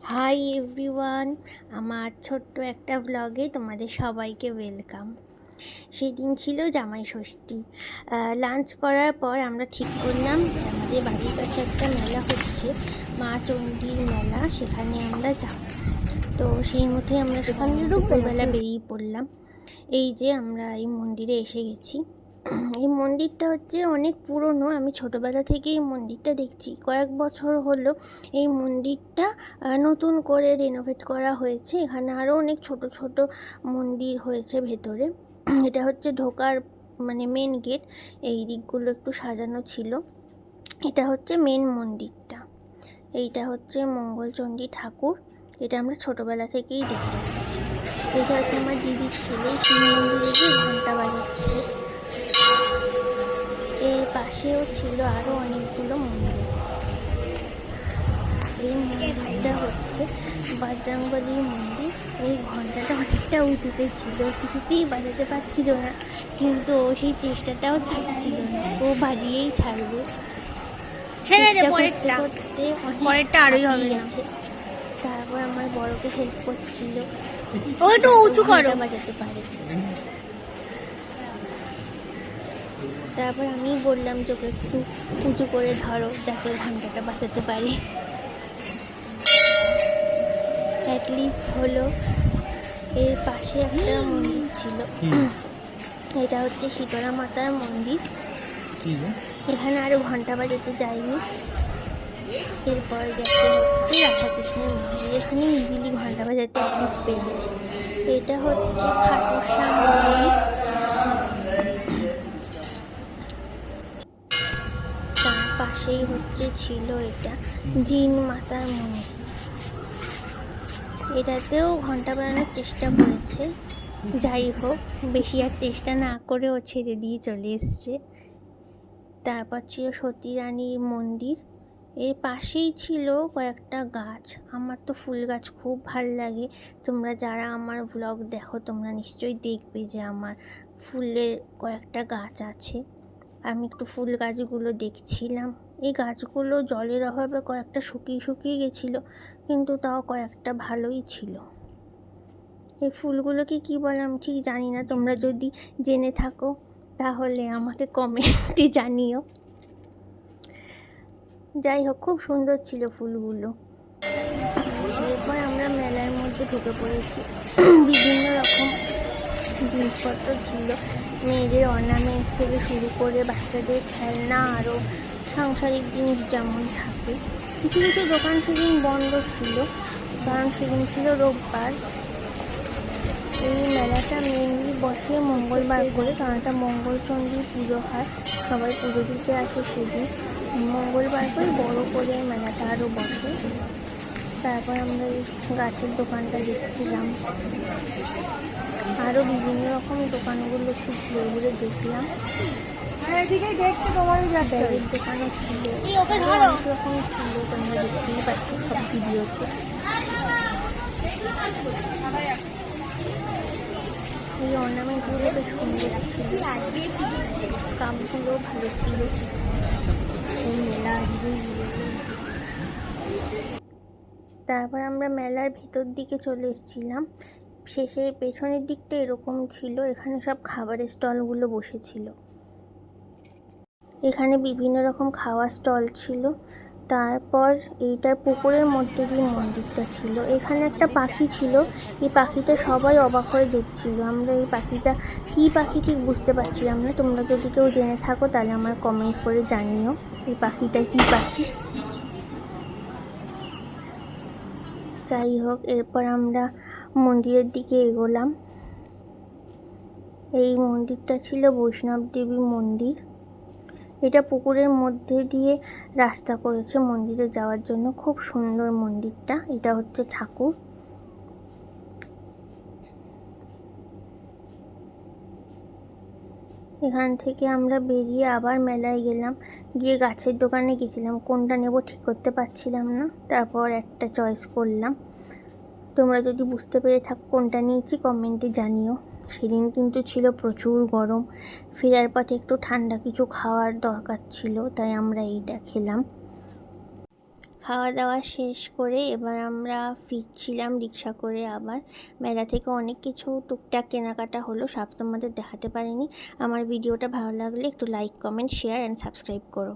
Hi everyone, আমার ছোট্ট একটা ব্লগে তোমাদের সবাইকে ওয়েলকাম। সেদিন ছিল জামাই ষষ্ঠী। লাঞ্চ করার পর আমরা ঠিক করলাম যে আমাদের বাড়ির কাছে একটা মেলা হচ্ছে, মা চণ্ডীর মেলা, সেখানে আমরা যাব। তো সেই মধ্যে আমরা দুপুরবেলা বেরিয়ে পড়লাম। এই যে আমরা এই মন্দিরে এসে গেছি। এই মন্দিরটা হচ্ছে অনেক পুরনো, আমি ছোটোবেলা থেকে এই মন্দিরটা দেখছি। কয়েক বছর হলো এই মন্দিরটা নতুন করে রেনোভেট করা হয়েছে। এখানে আরও অনেক ছোট ছোট মন্দির হয়েছে ভেতরে। এটা হচ্ছে ঢোকার মানে মেন গেট, এই দিকগুলো একটু সাজানো ছিল। এটা হচ্ছে মেন মন্দিরটা, এইটা হচ্ছে মঙ্গলচণ্ডী ঠাকুর। এটা আমরা ছোটোবেলা থেকেই দেখে আসছি। এটা হচ্ছে আমার দিদির ছেলে, শিব মন্দিরে গিয়ে ঘন্টা বাজাচ্ছে। এর পাশেও ছিল আরও অনেকগুলো মন্দির। এই মন্দিরটা হচ্ছে বজরংবলীর মন্দির। এই ঘন্টাটা অনেকটা উঁচুতে ছিল, কিছুতেই বাজাতে পারছিল না, কিন্তু ও সেই চেষ্টাটাও ছাড়ছিল না, ও বাজিয়েই ছাড়বে। পরেরটা আরোই হবে গেছে। তারপর আমার বড়কে হেল্প করছিল, ও একটু উঁচু করে বাজাতে পারে। তারপর আমি বললাম যে ওকে একটু উঁচু করে ধরো যাতে ঘন্টাটা বাজাতে পারে। অ্যাটলিস্ট হলো। এর পাশে একটা মন্দির ছিল, এটা হচ্ছে শীতলা মাতার মন্দির। এখানে আরও ঘন্টা বাজাতে যায়নি। এরপর গেছে হচ্ছে রাধাকৃষ্ণের মন্দির, এখানে ইজিলি ঘন্টা বাজাতে অ্যাটলিস্ট পেরেছে। এটা হচ্ছে খাটুর শ্যাম মন্দির। তার পাশেই হচ্ছে ছিল এটা জিন মাতার মন্দির। এটাতেও ঘন্টা বাজানোর চেষ্টা করেছে, যাই হোক বেশি আর চেষ্টা না করে ও ছেড়ে দিয়ে চলে এসছে। তারপর ছিল সতী রানীর মন্দির। এর পাশেই ছিল কয়েকটা গাছ। আমার তো ফুল গাছ খুব ভাল লাগে। তোমরা যারা আমার ব্লগ দেখো তোমরা নিশ্চয়ই দেখবে যে আমার ফুলের কয়েকটা গাছ আছে। আমি একটু ফুল গাছগুলো দেখছিলাম। এই গাছগুলো জলের অভাবে কয়েকটা শুকিয়ে গেছিলো, কিন্তু তাও কয়েকটা ভালোই ছিল। এই ফুলগুলোকে কী বলে আমি ঠিক জানি না, তোমরা যদি জেনে থাকো তাহলে আমাকে কমেন্টে জানিও। যাই হোক, খুব সুন্দর ছিল ফুলগুলো। এরপর আমরা মেলার মধ্যে ঢুকে পড়েছি। বিভিন্ন রকম জিনিসপত্র ছিল, মেয়েদের অর্নামেন্টস থেকে শুরু করে বাচ্চাদের খেলনা, আরও সাংসারিক জিনিস যেমন থাকে। কিছু কিছু দোকান সেদিন বন্ধ ছিল, কারণ সেদিন ছিল রোববার। এই মেলাটা মেনলি বসে মঙ্গলবার করে, কারণ এটা মঙ্গলচণ্ডীর পুজো হয়, সবাই পুজো দিতে আসে সেদিন। মঙ্গলবার করে বড় করে মেলাটা আরও বসে। তারপর আমরা এই গাছের দোকানটা দেখছিলাম, আরও বিভিন্ন রকম দোকানগুলো একটু ঘুরে ঘুরে দেখলাম। ব্যাগের দোকানও ছিল, অনেক রকম ছিল, তোমরা দেখতেই পাচ্ছ সব ভিডিওতে। এই অর্নামেন্টগুলো বেশ সুন্দর ছিল, কাপগুলো ভালো ছিল। এই মেলা আজকেই। তারপর আমরা মেলার ভিতর দিকে চলে এসেছিলাম। শেষের পেছনের দিকটা এরকম ছিল, এখানে সব খাবারের স্টলগুলো বসেছিল। এখানে বিভিন্ন রকম খাওয়ার স্টল ছিল। তারপর এইটা পুকুরের মধ্যে দিয়ে মন্দিরটা ছিল। এখানে একটা পাখি ছিল, এই পাখিটা সবাই অবাক হয়ে দেখছিল। আমরা এই পাখিটা কী পাখি ঠিক বুঝতে পারছিলাম না, তোমরা যদি কেউ জেনে থাকো তাহলে আমার কমেন্ট করে জানিও এই পাখিটা কী পাখি। যাই হোক, এরপর আমরা মন্দিরের দিকে এগোলাম। এই মন্দিরটা ছিল বৈষ্ণব দেবী মন্দির। এটা পুকুরের মধ্যে দিয়ে রাস্তা করেছে মন্দিরে যাওয়ার জন্য, খুব সুন্দর মন্দিরটা। এটা হচ্ছে ঠাকুর। এখান থেকে আমরা বেরিয়ে আবার মেলায় গেলাম, গিয়ে গাছের দোকানে গেছিলাম, কোনটা নেব ঠিক করতে পারছিলাম না, তারপর একটা চয়েস করলাম। তোমরা যদি বুঝতে পেরে থাকো কোনটা নিয়েছি কমেন্টে জানিও। সেদিন কিন্তু ছিল প্রচুর গরম, ফেরার পথে একটু ঠান্ডা কিছু খাওয়ার দরকার ছিল, তাই আমরা এইটা খেলাম। খাওয়া দাওয়া শেষ করে এবার আমরা ফিরছিলাম রিক্সা করে আবার। মেলা থেকে অনেক কিছু টুকটাক কেনাকাটা হলো, সব তোমাদের দেখাতে পারিনি। আমার ভিডিওটা ভালো লাগলে একটু like, comment, share and subscribe করো।